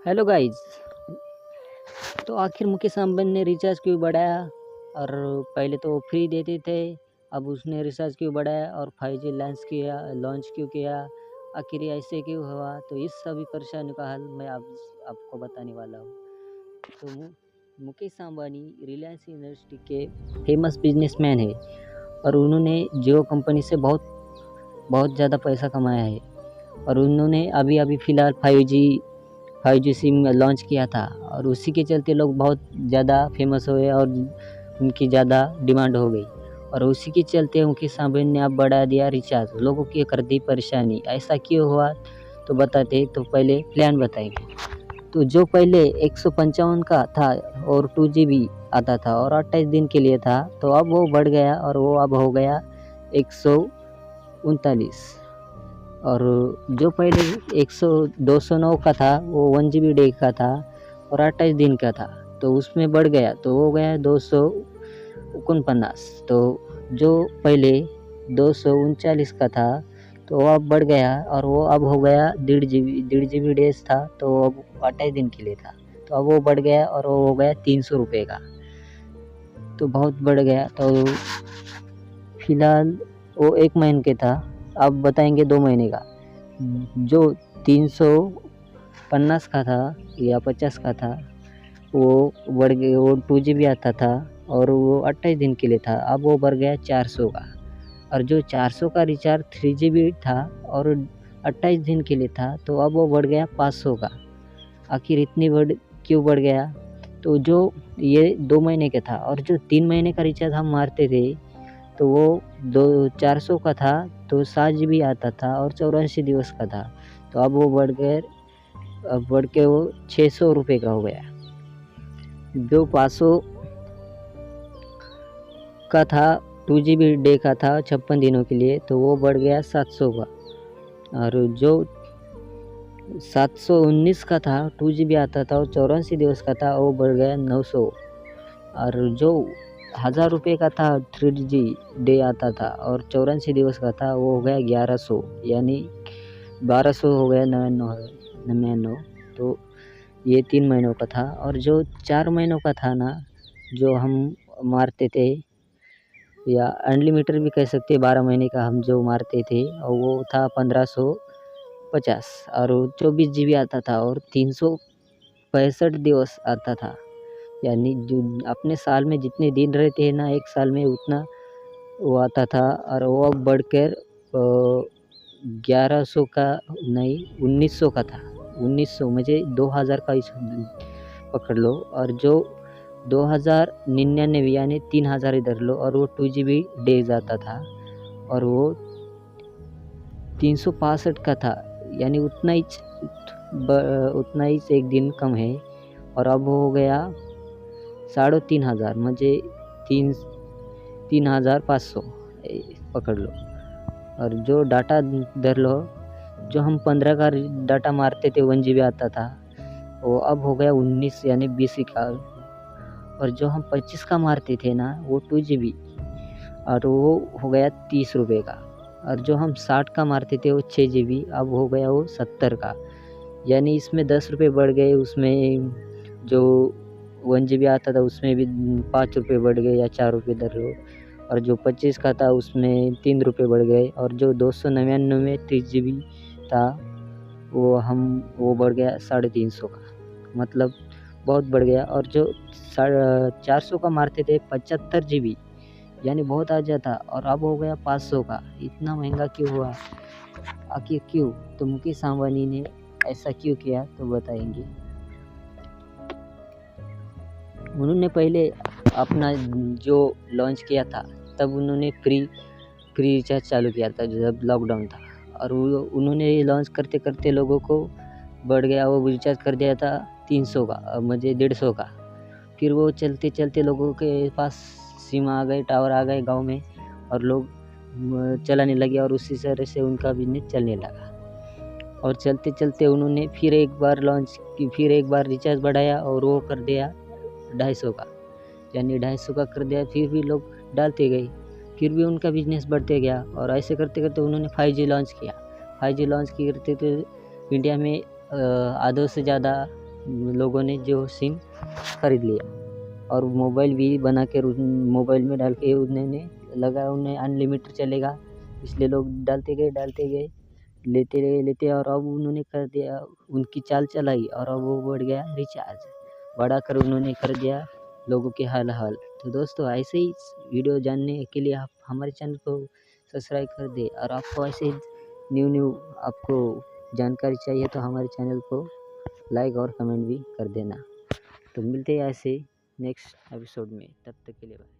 Hello guys. तो आखिर मुकेश अंबानी ने रिचार्ज क्यों बढ़ाया? और पहले तो वो फ्री देते थे, अब उसने रिचार्ज क्यों बढ़ाया और 5G लॉन्च क्यों किया? आखिर ये ऐसे क्यों हुआ? तो इस सभी परेशानियों का हल मैं आपको बताने वाला हूँ। तो मुकेश अंबानी रिलायंस इंडस्ट्री के फेमस बिजनेसमैन है और उन्होंने जियो कंपनी से बहुत बहुत ज़्यादा पैसा कमाया है। और उन्होंने अभी फ़िलहाल 5G सिम लॉन्च किया था और उसी के चलते लोग बहुत ज़्यादा फेमस हुए और उनकी ज़्यादा डिमांड हो गई। और उसी के चलते मुकेश अंबानी ने अब बढ़ा दिया रिचार्ज, लोगों की कर दी परेशानी। ऐसा क्यों हुआ? तो बताते, तो पहले प्लान बताएंगे। तो जो पहले 155 का था और 2GB आता था और 28 दिन के लिए था, तो अब वो बढ़ गया और वो अब हो गया 139। और जो पहले 209 का था वो 1GB डे का था और 28 दिन का था, तो उसमें बढ़ गया तो हो गया 249। तो जो पहले 239 का था तो वो अब बढ़ गया और वो अब हो गया 1.5 GB डेज था, तो अब 28 दिन के लिए था, तो अब वो बढ़ गया और वो हो गया 300 रुपये का। तो बहुत बढ़ गया। तो फिलहाल वो 1 महीने के था, अब बताएंगे 2 महीने का। जो 350 का था या 50 का था वो बढ़ गया, वो 2GB आता था और वो 28 दिन के लिए था, अब वो बढ़ गया 400 का। और जो 400 का रिचार्ज 3GB था और 28 दिन के लिए था, तो अब वो बढ़ गया 500 का। आखिर इतनी क्यों बढ़ गया? तो जो ये 2 महीने का था और जो 3 महीने का रिचार्ज हम मारते थे, तो वो 400 का था तो 7GB आता था और 84 दिवस का था, तो अब वो बढ़ के वो 600 रुपये का हो गया। जो 500 का था 2GB डे का था 56 दिनों के लिए, तो वो बढ़ गया 700 का। और जो 719 का था 2GB आता था और 84 दिवस का था, वो बढ़ गया 900। और जो 1000 रुपये का था 3G डे आता था और 84 दिवस का था, वो हो गया 1100, यानी 1200 हो गया 99। तो ये 3 महीनों का था। और जो 4 महीनों का था ना, जो हम मारते थे या अनलिमिटेड भी कह सकते हैं, 12 महीने का हम जो मारते थे, और वो था 1550 और 24GB आता था और 365 दिवस आता था। यानी जो अपने साल में जितने दिन रहते हैं ना, एक साल में उतना वो आता था। और वो अब बढ़कर 1100 का नहीं 1900 का था। 1900 मुझे 2000 का पकड़ लो। और जो 2099 यानी 3000 इधर लो, और वो 2GB डेज आता था और वो 365 का था, यानी उतना ही एक दिन कम है। और अब हो गया 3500, मुझे 3500 पकड़ लो। और जो डाटा धर लो, जो हम 15 का डाटा मारते थे 1GB आता था, वो अब हो गया 19 यानी 20 का। और जो हम 25 का मारते थे ना, वो 2GB और वो हो गया 30 रुपये का। और जो हम 60 का मारते थे वो 6GB, अब हो गया वो 70 का। यानी इसमें 10 रुपये बढ़ गए। उसमें जो 1GB आता था उसमें भी 5 रुपये बढ़ गए या 4 रुपये धर लो। और जो 25 का था उसमें 3 रुपये बढ़ गए। और जो 299 3GB था वो बढ़ गया 350 का, मतलब बहुत बढ़ गया। और जो 400 का मारते थे 75GB, यानी बहुत आ जाता, और अब हो गया 500 का। इतना महंगा क्यों हुआ? आखिर क्यों? तो मुकेश अंबानी ने ऐसा क्यों किया, तो बताएंगे। उन्होंने पहले अपना जो लॉन्च किया था, तब उन्होंने फ्री रिचार्ज चालू किया था जब लॉकडाउन था। और उन्होंने ये लॉन्च करते करते लोगों को बढ़ गया, वो रिचार्ज कर दिया था 300 का, मुझे 150 का। फिर वो चलते चलते लोगों के पास सिम आ गए, टावर आ गए गांव में, और लोग चलाने लगे और उसी तरह से उनका बिजनेस चलने लगा। और चलते चलते उन्होंने फिर एक बार रिचार्ज बढ़ाया और वो कर दिया 250 का, यानी 250 का कर दिया। फिर भी लोग डालते गए, फिर भी उनका बिजनेस बढ़ते गया। और ऐसे करते करते उन्होंने 5G लॉन्च किया। 5G लॉन्च करते तो इंडिया में आधों से ज़्यादा लोगों ने जो सिम खरीद लिया और मोबाइल भी बना कर मोबाइल में डाल के उन्होंने लगा उन्हें अनलिमिटेड चलेगा, इसलिए लोग डालते गए लेते और अब उन्होंने कर दिया, उनकी चाल चलाई और अब वो बढ़ गया रिचार्ज, बढ़ाकर उन्होंने कर दिया लोगों के हाल। तो दोस्तों ऐसे ही वीडियो जानने के लिए आप हमारे चैनल को सब्सक्राइब कर दें और आपको ऐसे न्यू आपको जानकारी चाहिए तो हमारे चैनल को लाइक और कमेंट भी कर देना। तो मिलते हैं ऐसे नेक्स्ट एपिसोड में, तब तक के लिए बाय।